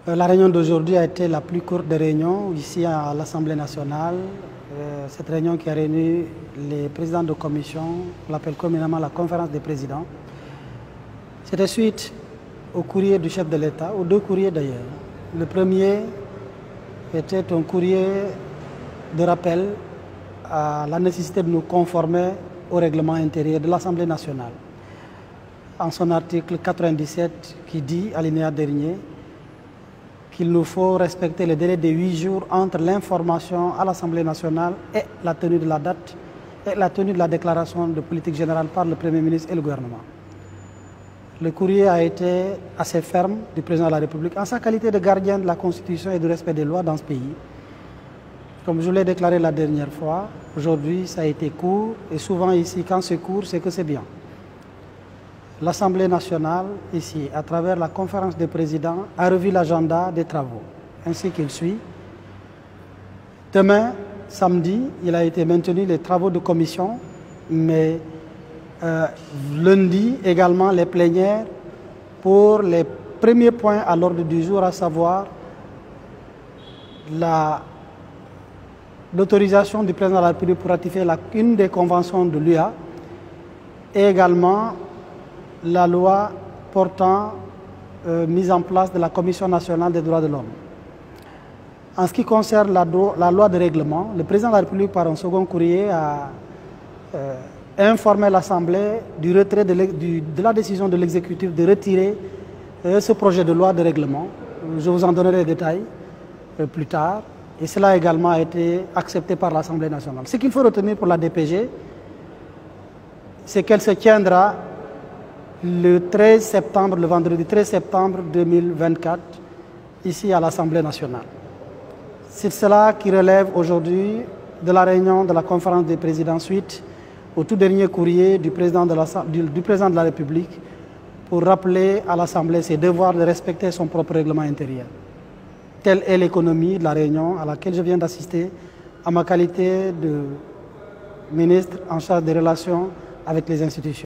La réunion d'aujourd'hui a été la plus courte des réunions ici à l'Assemblée nationale. Cette réunion qui a réuni les présidents de commission, on l'appelle communément la conférence des présidents. C'était suite au courrier du chef de l'État, aux deux courriers d'ailleurs. Le premier était un courrier de rappel à la nécessité de nous conformer au règlement intérieur de l'Assemblée nationale. En son article 97 qui dit, alinéa dernier, qu'il nous faut respecter le délai de 8 jours entre l'information à l'Assemblée nationale et la tenue de la date et la tenue de la déclaration de politique générale par le Premier ministre et le gouvernement. Le courrier a été assez ferme du président de la République en sa qualité de gardien de la Constitution et du respect des lois dans ce pays. Comme je l'ai déclaré la dernière fois, aujourd'hui ça a été court et souvent ici quand c'est court c'est que c'est bien. L'Assemblée nationale, ici, à travers la conférence des présidents, a revu l'agenda des travaux, ainsi qu'il suit. Demain, samedi, il a été maintenu les travaux de commission, mais lundi également les plénières pour les premiers points à l'ordre du jour, à savoir l'autorisation du président de la République pour ratifier une des conventions de l'UA et également la loi portant mise en place de la Commission nationale des droits de l'homme. En ce qui concerne la loi de règlement, le président de la République, par un second courrier, a informé l'Assemblée du retrait de la décision de l'exécutif de retirer ce projet de loi de règlement. Je vous en donnerai les détails plus tard. Et cela également a été accepté par l'Assemblée nationale. Ce qu'il faut retenir pour la DPG, c'est qu'elle se tiendra le 13 septembre, le vendredi 13 septembre 2024, ici à l'Assemblée nationale. C'est cela qui relève aujourd'hui de la réunion de la conférence des présidents suite au tout dernier courrier du président de la République pour rappeler à l'Assemblée ses devoirs de respecter son propre règlement intérieur. Telle est l'économie de la réunion à laquelle je viens d'assister à ma qualité de ministre en charge des relations avec les institutions.